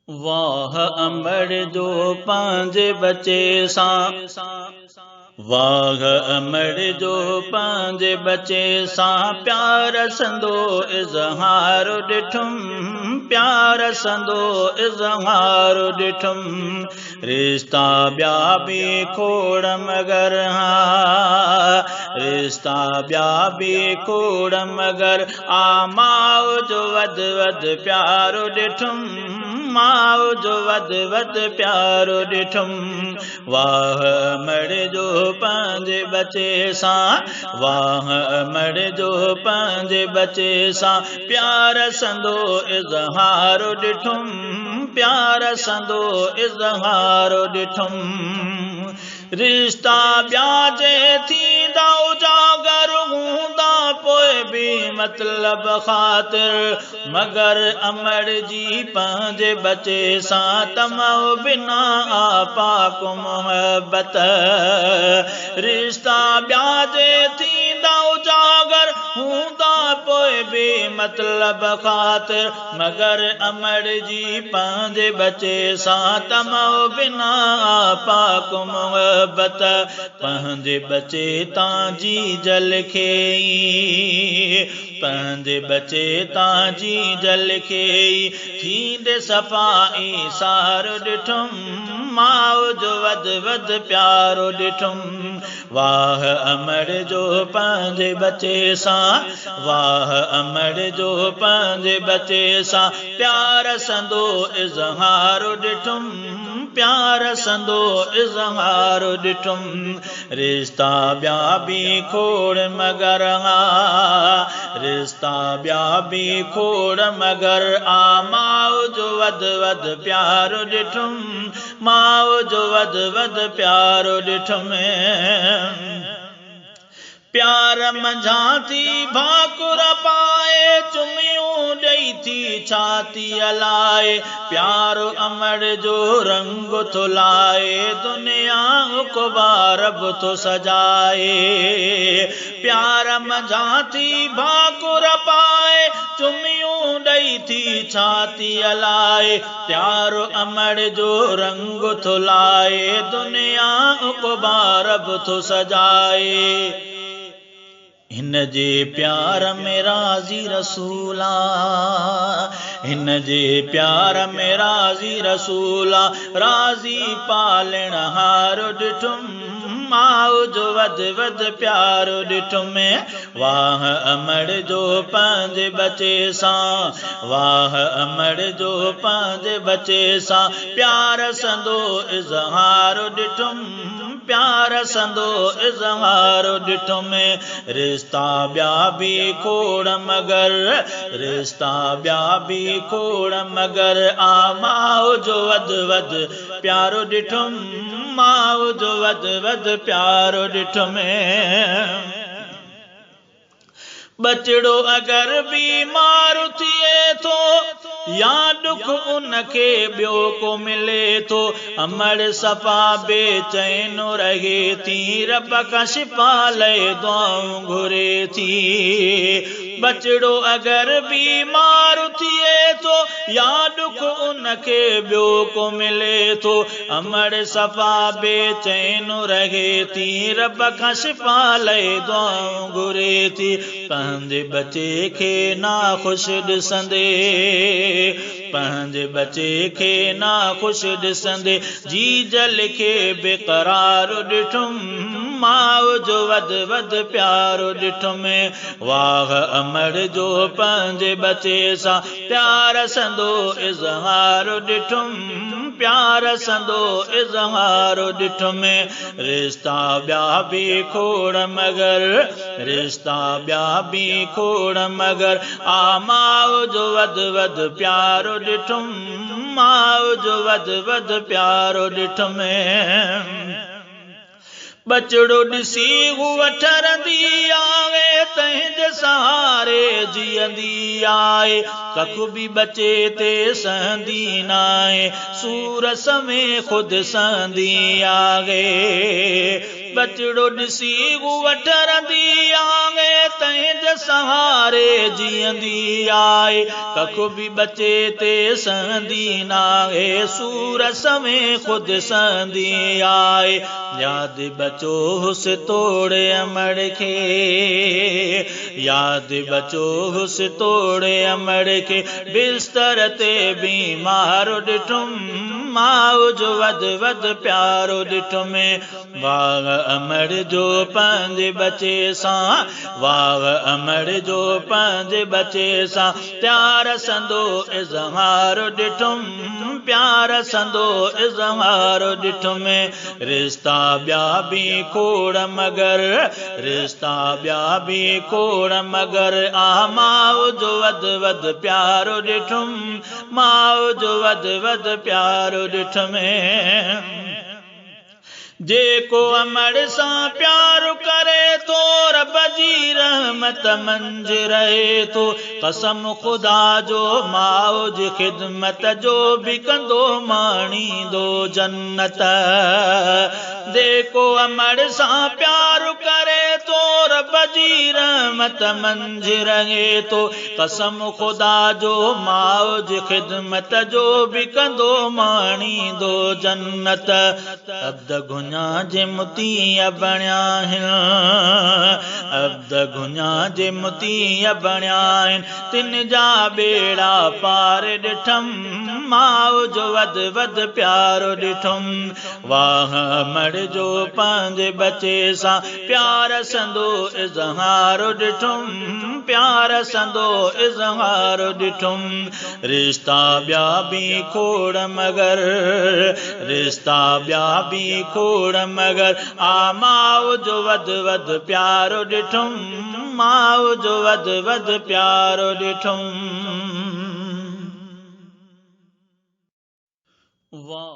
वाह अमर जो पंहिंजे बचे सां, वाह अमर जो पंहिंजे बचे सां प्यार संदो इज़हार ॾिठुम, प्यार संदो इज़हार ॾिठुम। रिश्ता ॿिया बि खोड़ मगर हाँ, रिश्ता ॿिया बि खोड़ मगर आ माउ जो वध वध प्यारो ॾिठुम, माउ जो वध वध प्यारो ॾिठुम। वाह अमर जो पंहिंजे बचे सां, वाह अमर जो पंहिंजे बचे सां प्यार संदो इज़हार ॾिठुम, प्यार संदो इज़हार ॾिठुम। रिश्ता ॿिया जे थींदा उजागर हूंदा पोइ बि मतलब ख़ातिर, मगर अमर जी पंहिंजे बचे सां तमाउ बिना पाक मोहब्बत। रिश्ता ॿिया जे थींदा उजागर हूंदा पोइ बि मतलब ख़ातिर, मगर अमर जी पंहिंजे बचे सां तमाउ बिना पाक मोहब्बत। पंहिंजे बचे तां जी जल खे, पंहिंजे बचे तां जी जल खे थींदे सफ़ाई सार ॾिठुम, माउ जो वध वध प्यारो ॾिठुम। वाह अमर जो पंहिंजे बचे सां, वाह अमर जो पंहिंजे बचे सां प्यार संदो इज़हार ॾिठुम, प्यार संदो इज़हार ॾिठुम। रिश्ता ॿिया बि खोड़ मगर हाँ, रिश्ता ॿिया बि खोड़ मगर आ माउ जो वध वध प्यारो ॾिठुम, माउ जो वध वध प्यारो ॾिठुम। प्यार मंझां थी भाकुर पाए चुमियूं ॾेई थी छाती हलाए, प्यारो अमर जो रंग थो लाए दुनिया उक़बा रब थो सजाए। प्यार मंझां थी भाकुर पाए चुमियूं ॾेई थी छाती हलाए, प्यारो अमर जो रंग थो लाए दुनिया उक़बा रब थो सजाए। हिन जे प्यार में राज़ी रसूला, हिन जे प्यार में राज़ी रसूला, राज़ी पालण हारो ॾिठुम, माउ जो वध वध प्यारो ॾिठुम। वाह अमर जो पंहिंजे बचे सां, वाह अमर जो पंहिंजे बचे सां प्यार संदो इज़हार ॾिठुम, प्यार संदो इज़हार ॾिठुम। रिश्ता ॿिया बि खोड़ मगर, रिश्ता ॿिया बि खोड़ मगर आ माउ जो वध वध प्यारो ॾिठुम, माउ जो वध वध प्यारो ॾिठुम। बचड़ो अगर बीमार थिए थो या दुख उनखे ॿियो को मिले थो, अमर सफ़ा बेचैन रहे थी रब का शिफ़ा लए दुआऊं घुरे थी। बचड़ो अगर बीमार थिए थो या दुख उनखे ॿियो को मिले थो, अमर सफ़ा बेचैन रहे थी रब का शिफ़ा लए दुआऊं घुरे थी। पंहिंजे बचे खे ना ख़ुश ॾिसंदे, पंहिंजे बचे खे ना ख़ुश ॾिसंदे जी जल खे बेक़रार ॾिठुम, माउ जो वध वध प्यारो ॾिठुम। वाह अमर जो पंहिंजे बचे सां प्यार संदो इज़हार ॾिठुम, प्यार संदो इज़हार ॾिठुम। रिश्ता ॿिया बि खोड़ मगर, रिश्ता ॿिया बि खोड़ मगर आ माउ जो वध वध प्यारो ॾिठुम, माउ जो वध वध प्यारो ॾिठुम। बचड़ो ॾिसी हूअ ठरंदी आहे तंहिंजे सहारे जीअंदी आहे, कख बि बचे ते सहंदी नाहे सूर में ख़ुदि सहंदी आहे। बचड़ो ॾिसी वठरंदी आहे तंहिंजे सहारे जीअंदी आहे कख बि बचे ते सहंदी नाहे सूरस में ख़ुदि सहंदी आहे याद बचो हुस तोड़े अमड़ खे याद बचो हुस तोड़े अमड़ खे बिस्तर ते बीमार ॾिठुम माउ जो वध प्यारो ॾिठुम वाह अमड़ जो पंहिंजे बचे सां वाह अमड़ जो पंहिंजे बचे सां प्यार संदो इज़हार ॾिठुम प्यार संदो इज़हार ॾिठुम रिश्ता ॿिया बि खोड़ मगर रिश्ता ॿिया बि खोड़ मगर आ माउ जो वध प्यारो ॾिठुम माउ जो वध प्यारो ॾिठुम जेको अमड़ सां प्यार करे तो रब जी रहमत मंझ रहे तो कसम खुदा जो माउ जी ख़िदमत जो भी कंदो माणींदो जन्नत जेको अमड़ सां प्यार करे तो रब जी रहमत मंझ रहे तो कसम खुदा जो माउ जी ख़िदमत जो भी कंदो माणींदो जन्नत अब्द गुञा जे मुतीअ बणिया आहिनि अब्द गुञा जे मुतीअ बणिया आहिनि तिन जा बेड़ा पार ॾिठम माउ जो वध प्यारो ॾिठुम वाह अमड़ जो पंहिंजे बचे सां प्यार संदो इज़हार ॾिठुम प्यार संदो इज़हार ॾिठुम रिश्ता ॿिया बि खोड़ मगर रिश्ता ॿिया बि खोड़ मगर आ माउ जो वध प्यारो ॾिठुम माउ जो वध प्यारो ॾिठुम वाह।